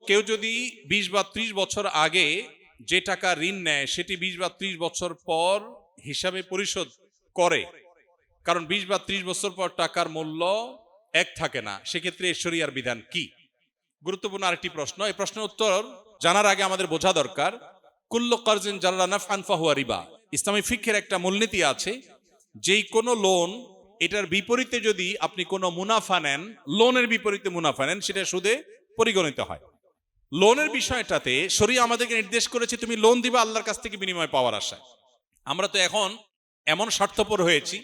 কেউ যদি 20 বা 30 বছর আগে যে টাকা ঋণ নেয় সেটি 20 বা 30 বছর পর হিসাবে পরিশোধ করে, কারণ 20 বা 30 বছর পর টাকার মূল্য এক থাকে না, সেক্ষেত্রে শরিয়ার বিধান কি? গুরুত্বপূর্ণ আরেকটি প্রশ্ন। এই প্রশ্নের উত্তর জানার আগে আমাদের বোঝা দরকার, কুল্লু কারজিন জাররা নাফআন ফাহুয়া রিবা। ইসলামী ফিকহের একটা মূলনীতি আছে, যেই কোনো লোন, এটার বিপরীতে যদি আপনি কোনো মুনাফা নেন, লোনের বিপরীতে মুনাফা নেন, সেটা সুদে পরিগণিত হয়। লোনের বিষয়টাতে শরীয়ত আমাদেরকে নির্দেশ করেছে তুমি লোন দিবা আল্লাহর কাছ থেকে বিনিময় পাওয়ার আশায়। আমরা তো এখন এমন স্বার্থপর হয়েছি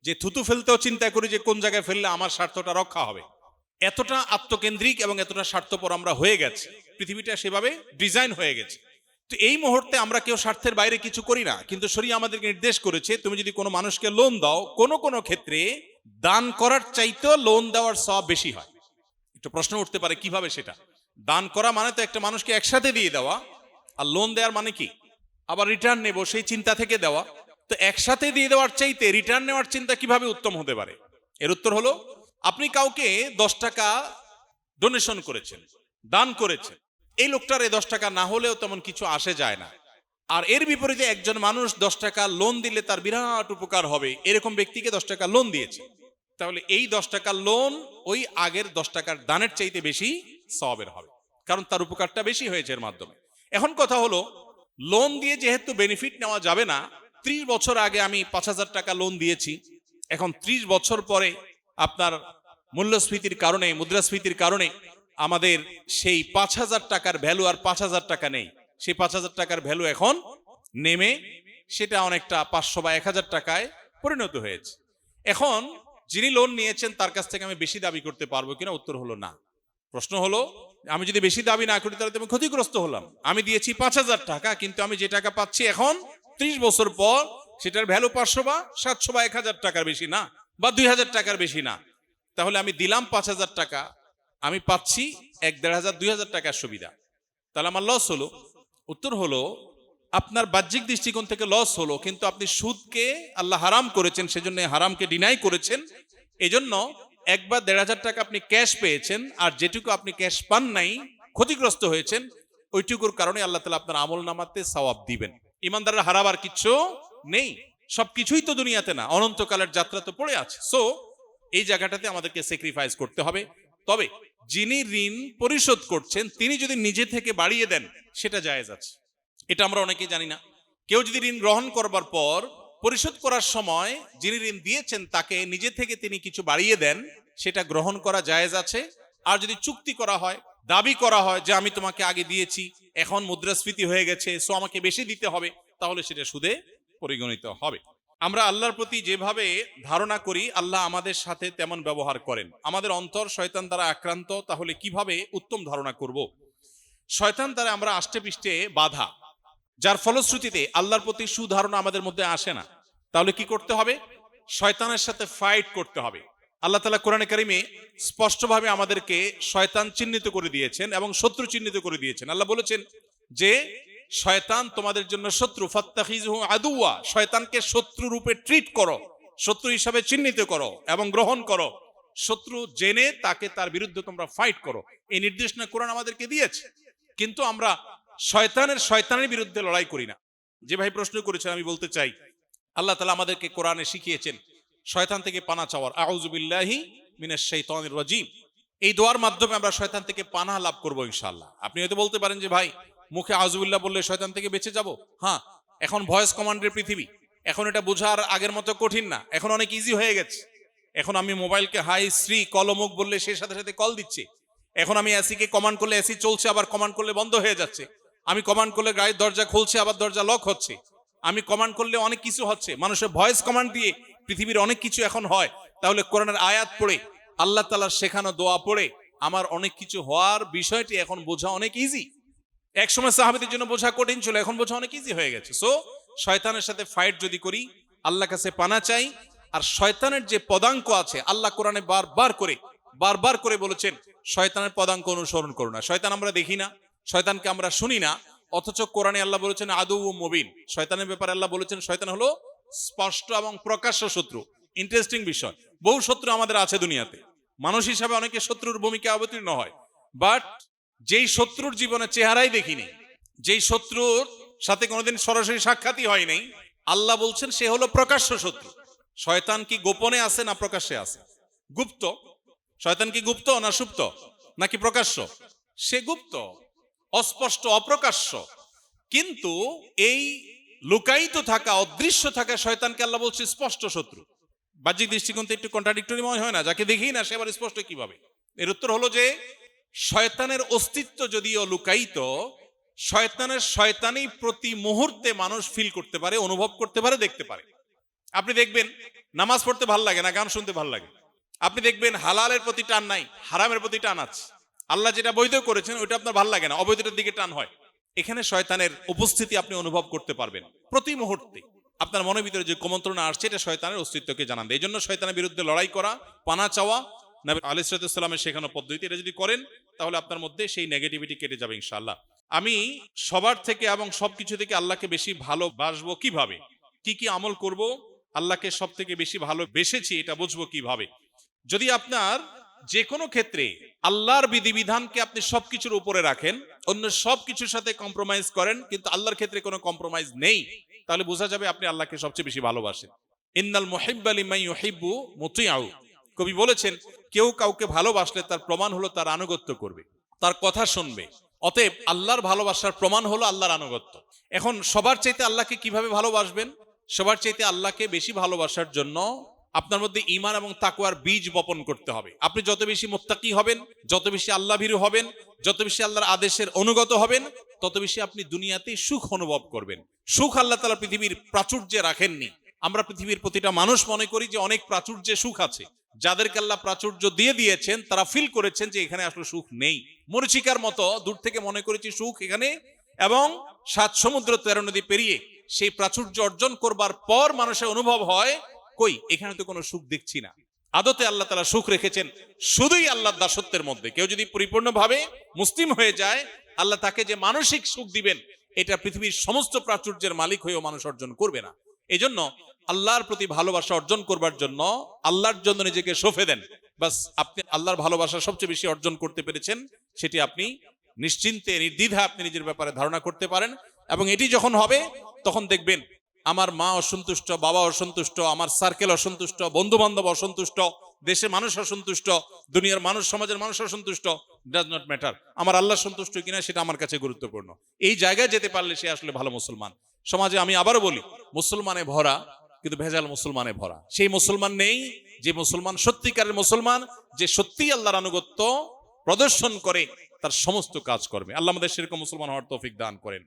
যে থুতু ফেলতেও চিন্তা করি যে কোন জায়গায় ফেললে আমার স্বার্থটা রক্ষা হবে। এতটা আত্মকেন্দ্রিক এবং এতটা স্বার্থপর আমরা হয়ে গেছি, পৃথিবীটা সেভাবে ডিজাইন হয়ে গেছে। তো এই মুহূর্তে আমরা কেউ স্বার্থের বাইরে কিছু করি না, কিন্তু শরীয়ত আমাদেরকে নির্দেশ করেছে তুমি যদি কোনো মানুষকে লোন দাও, কোনো কোনো ক্ষেত্রে দান করার চাইতেও লোন দেওয়ার সওয়াব বেশি হয়। একটু প্রশ্ন উঠতে পারে কিভাবে সেটা? দান করা মানে তো একটা মানুষকে একসাথে দিয়ে দেওয়া, আর লোন দেওয়ার মানে কি আবার রিটার্ন নেব সেই চিন্তা থেকে দেওয়া। তো একসাথে দিয়ে দেওয়ার চাইতে রিটার্ন নেওয়ার চিন্তা কিভাবে উত্তম হতে পারে? এর উত্তর হলো, আপনি কাউকে 10 টাকা ডোনেশন করেছেন, দান করেছেন, এই লোকটার এই 10 টাকা না হলেও তেমন কিছু আসে যায় না, আর এর বিপরীতে একজন মানুষ 10 টাকা লোন দিলে তার বিরাট উপকার হবে, এরকম ব্যক্তিকে 10 টাকা লোন দিয়েছে, তাহলে এই 10 টাকার লোন ওই আগের 10 টাকার দানের চাইতে বেশি সওয়াবের হবে, কারণ তার উপকারটা বেশি হয়েছে এর মাধ্যমে। এখন কথা হলো, লোন দিয়ে যেহেতু বেনিফিট নেওয়া যাবে না, 30 বছর আগে আমি 5,000 টাকা লোন দিয়েছি, এখন 30 বছর পরে আপনার মূল্যস্ফীতির কারণে, মুদ্রাস্ফীতির কারণে আমাদের সেই 5,000 টাকার ভ্যালু আর 5,000 টাকা নেই, সেই 5,000 টাকার ভ্যালু এখন নেমে সেটা অনেকটা 500 বা 1,000 টাকায় পরিণত হয়েছে। এখন যিনি লোন নিয়েছেন তার কাছ থেকে আমি বেশি দাবি করতে পারবো কিনা? উত্তর হলো না। প্রশ্ন হলো, আমি যদি বেশি দাবি না করি তাহলে আমি ক্ষতিগ্রস্ত হলাম। আমি দিয়েছি 5,000 টাকা, কিন্তু আমি যে টাকা পাচ্ছি এখন 30 বছর পর সেটার ভ্যালু 500 বা 700 বা 1,000 টাকার বেশি না, বা 2,000 টাকার বেশি না। তাহলে আমি দিলাম 5,000 টাকা, আমি পাচ্ছি 1,500 2,000 টাকার সুবিধা, তাহলে আমার লস হলো? উত্তর হলো, আপনার বাহ্যিক দৃষ্টিকোণ থেকে লস হলো, কিন্তু আপনি সুদকে আল্লাহ হারাম করেছেন, সেজন্য হারামকে ডিনাই করেছেন। এজন্য 1 বা 1,500 টাকা আপনি ক্যাশ পেয়েছেন, আর যেটুকু আপনি ক্যাশ পান নাই, ক্ষতিগ্রস্ত হয়েছেন, ওইটুকুর কারণে আল্লাহ তাআলা আপনার আমল নামাতে সওয়াব দিবেন। ইমানদাররা হারাবার কিচ্ছু নেই, সবকিছুই তো দুনিয়াতে না, অনন্তকালের যাত্রা তো পড়ে আছে। সো এই জায়গাটাতে আমাদেরকে স্যাক্রিফাইস করতে হবে। তবে যিনি ঋণ পরিশোধ করছেন তিনি যদি নিজে থেকে বাড়িয়ে দেন সেটা জায়েজ আছে, এটা আমরা অনেকেই জানি না। কেউ যদি ঋণ গ্রহণ করবার পর পরিশোধ করার সময় যিনি ঋণ দিয়েছেন তাকে নিজে থেকে তিনি কিছু বাড়িয়ে দেন, সেটা গ্রহণ করা জায়েজ আছে। আর যদি চুক্তি করা হয়, দাবি করা হয় যে আমি তোমাকে আগে দিয়েছি, এখন মুদ্রাস্ফীতি হয়ে গেছে, সো আমাকে বেশি দিতে হবে, তাহলে সেটা সুদে পরিগণিত হবে। আমরা আল্লাহর প্রতি যেভাবে ধারণা করি আল্লাহ আমাদের সাথে তেমন ব্যবহার করেন। আমাদের অন্তর শয়তান দ্বারা আক্রান্ত, তাহলে কিভাবে উত্তম ধারণা করব? শয়তান দ্বারা আমরা আষ্টে পৃষ্ঠে বাধা, যার ফলশ্রুতিতে আল্লাহর প্রতি সুধারণা আমাদের মধ্যে আসে না। তাহলে কি করতে হবে? শয়তানের সাথে ফাইট করতে হবে। আল্লাহ তাআলা কোরআনে কারিমে স্পষ্টভাবে আমাদেরকে শয়তান চিহ্নিত করে দিয়েছেন এবং শত্রু চিহ্নিত করে দিয়েছেন। আল্লাহ বলেছেন যে শয়তান তোমাদের জন্য শত্রু, ফাত্তাখিযুহু আদুওয়া, শয়তানকে শত্রু রূপে ট্রিট করো, শত্রু হিসাবে চিহ্নিত করো এবং গ্রহণ করো, শত্রু জেনে তাকে তার বিরুদ্ধে তোমরা ফাইট করো। এই নির্দেশনা কোরআন আমাদেরকে দিয়েছে, কিন্তু আমরা শয়তানের বিরুদ্ধে লড়াই করি না। যে ভাই প্রশ্ন করেছেন, আমি বলতে চাই আল্লাহ তাআলা আমাদেরকে কোরআনে শিখিয়েছেন শয়তান থেকে পানাহ চাওয়ার, আউযু বিল্লাহি মিনাশ শাইতানির রাজীম। এই দোয়ার মাধ্যমে আমরা শয়তান থেকে পানাহ লাভ করব ইনশাআল্লাহ। আপনি হয়তো বলতে পারেন যে ভাই মুখে আউযুবিল্লাহ বললে শয়তান থেকে বেঁচে যাব। হ্যাঁ, এখন ভয়েস কমান্ডের পৃথিবী, এখন এটা বোঝার আগের মতো কঠিন না, এখন অনেক ইজি হয়ে গেছে। এখন আমি মোবাইলকে হাই শ্রী কলমুখ বললে সে সাথে সাথে কল দিচ্ছে। এখন আমি এসিকে কমান্ড করলে এসি চলছে, আবার কমান্ড করলে বন্ধ হয়ে যাচ্ছে। আমি কমান্ড করলে গাড়ির দরজা খুলছে, আবার দরজা লক হচ্ছে। আমি কমান্ড করলে অনেক কিছু হচ্ছে। মানুষের ভয়েস কমান্ড দিয়ে পৃথিবীর অনেক কিছু এখন হয়। তাহলে কোরআনের আয়াত পড়ে, আল্লাহ তাআলার শেখানো দোয়া পড়ে আমার অনেক কিছু হওয়ার বিষয়টি এখন বোঝা অনেক ইজি। একসময় সাহাবীদের জন্য বোঝা কঠিন ছিল, এখন বোঝা অনেক ইজি হয়ে গেছে। সো শয়তানের সাথে ফাইট যদি করি, আল্লাহর কাছে পানা চাই। আর শয়তানের যে পদাঙ্ক আছে, আল্লাহ কোরআনে বারবার করে বলেছেন শয়তানের পদাঙ্ক অনুসরণ করো না। শয়তান আমরা দেখি না, শয়তানকে আমরা শুনি না, অথচ কোরআনে আল্লাহ বলেছেন আদুউম মুবিন। শয়তানের ব্যাপারে আল্লাহ বলেছেন শয়তান হলো স্পষ্ট এবং প্রকাশ্য শত্রু। ইন্টারেস্টিং বিষয়, বহু শত্রু আমাদের আছে দুনিয়াতে, মানুষ হিসাবে অনেকে শত্রুর ভূমিকা অবতীর্ণ হয়, বাট যেই শত্রুর জীবনে চেহারাই দেখিনি, যেই শত্রুর সাথে কোনোদিন সরাসরি সাক্ষাৎই হয় নাই, আল্লাহ বলছেন সে হলো প্রকাশ্য শত্রু। শয়তান কি গোপনে আছে না প্রকাশ্যে আছে? গুপ্ত। শয়তান কি গুপ্ত না সুপ্ত নাকি প্রকাশ্য? সে গুপ্ত, অস্পষ্ট, অপ্রকাশ্য। কিন্তু এই লুকায়িত থাকা, অদৃশ্য থাকা শয়তানকে আল্লাহ বলছে স্পষ্ট শত্রু। বাহ্যিক দৃষ্টিকোণ থেকে একটু কন্ট্রাডিক্টরি মনে হয় না? যাকে দেখি না সে আবার স্পষ্ট কিভাবে? এর উত্তর হলো যে শয়তানের অস্তিত্ব যদিও লুকায়িত, শয়তানের শয়তানি প্রতি মুহূর্তে মানুষ ফিল করতে পারে, অনুভব করতে পারে, দেখতে পারে। আপনি দেখবেন নামাজ পড়তে ভাল লাগে না, গান শুনতে ভাল লাগে। আপনি দেখবেন হালালের প্রতি টান নাই, হারামের প্রতি টান আছে। আল্লাহ যেটা বৈধ করেছেন ওইটা আপনার ভাল লাগে না, অবৈধটার দিকে টান হয়। এখানে শয়তানের উপস্থিতি আপনি অনুভব করতে পারবেন প্রতি মুহূর্তে। আপনার মনের ভিতরে যে কুমন্ত্রণা আসছে এটা শয়তানের অস্তিত্বকে জানান দেয়। এই জন্য শয়তানের বিরুদ্ধে লড়াই করা, পানা চাওয়া নবী আলাইহিস সালামের শেখানো পদ্ধতি, এটা যদি করেন তাহলে আপনার মধ্যে সেই নেগেটিভিটি কেটে যাবে ইনশাআল্লাহ। আমি সবার থেকে এবং সবকিছু থেকে আল্লাহকে বেশি ভালোবাসবো কিভাবে, কি কি আমল করব, আল্লাহকে সব থেকে বেশি ভালোবেসেছি এটা বুঝবো কিভাবে? যদি আপনার যে কোনো ক্ষেত্রে আল্লাহর বিধিবিধানকে আপনি সবকিছুর উপরে রাখেন, অন্য সবকিছুর সাথে কম্প্রোমাইজ করেন, কিন্তু আল্লাহর ক্ষেত্রে কোনো কম্প্রোমাইজ নেই, তাহলে বোঝা যাবে আপনি আল্লাহকে সবচেয়ে বেশি ভালোবাসেন। ইন্নাল মুহিব্বা লিমান ইউহিব্বু মুতিউ। কবি বলেছেন কেউ কাউকে ভালোবাসলে তার প্রমাণ হলো তার আনুগত্য করবে, তার কথা শুনবে। অতএব আল্লাহর ভালোবাসার প্রমাণ হলো আল্লাহর আনুগত্য। এখন সবার চাইতে আল্লাহকে কিভাবে ভালোবাসবেন? সবার চাইতে আল্লাহকে বেশি ভালোবাসার জন্য আপনার মধ্যে ঈমান এবং তাকওয়ার বীজ বপন করতে হবে। আপনি যত বেশি মুত্তাকি হবেন, যত বেশি আল্লাহ ভীরু হবেন, যত বেশি আল্লাহর আদেশের অনুগত হবেন, তত বেশি আপনি দুনিয়াতে সুখ অনুভব করবেন। সুখ আল্লাহ তাআলা পৃথিবীর প্রাচুর্যে রাখেননি। আমরা পৃথিবীর প্রতিটা মানুষ মনে করি যে অনেক প্রাচুর্যে সুখ আছে। যাদেরকে আল্লাহ প্রাচুর্য দিয়ে দিয়েছেন তারা ফিল করেছেন যে এখানে আসলে সুখ নেই। মরীচিকার মতো দূর থেকে মনে করেছি সুখ এখানে, এবং 7 সমুদ্র 13 নদী পেরিয়ে সেই প্রাচুর্য অর্জন করবার পর মানুষের অনুভব হয় কই এখানে তো কোনো সুখ দেখছি না। আদতে আল্লাহ তাআলা সুখ রেখেছেন শুধুই আল্লাহর দাসত্বের মধ্যে। কেউ যদি পরিপূর্ণভাবে মুসলিম হয়ে যায়, আল্লাহ তাকে যে মানসিক সুখ দিবেন এটা পৃথিবীর সমস্ত প্রাচুর্যের মালিক হয়েও মানুষ অর্জন করবে না। এই জন্য আল্লাহর প্রতি ভালোবাসা অর্জন করবার জন্য আল্লাহর জন্য নিজেকে সঁপে দেন। বাস আপনি আল্লাহর ভালোবাসা সবচেয়ে বেশি অর্জন করতে পেরেছেন, সেটি আপনি নিশ্চিন্তে নির্দ্বিধা আপনি নিজের ব্যাপারে ধারণা করতে পারেন। এবং এটি যখন হবে তখন দেখবেন আমার মা অসন্তুষ্ট, বাবা অসন্তুষ্ট, আমার সার্কেল অসন্তুষ্ট, বন্ধু বান্ধব অসন্তুষ্ট, দেশের মানুষ অসন্তুষ্ট, দুনিয়ার মানুষ, সমাজের মানুষ অসন্তুষ্ট, ডাজ নট ম্যাটার। আমার আল্লাহ সন্তুষ্ট কিনা সেটা আমার কাছে গুরুত্বপূর্ণ। এই জায়গায় যেতে পারলে সে আসলে ভালো মুসলমান। সমাজে আমি আবারও বলি মুসলমানে ভরা, কিন্তু ভেজাল মুসলমানে ভরা। সেই মুসলমান নেই যে মুসলমান সত্যিকারের মুসলমান, যে সত্যি আল্লাহর আনুগত্য প্রদর্শন করে তার সমস্ত কাজ করবে। আল্লাহ আমাদের সেরকম মুসলমান হওয়ার তৌফিক দান করেন।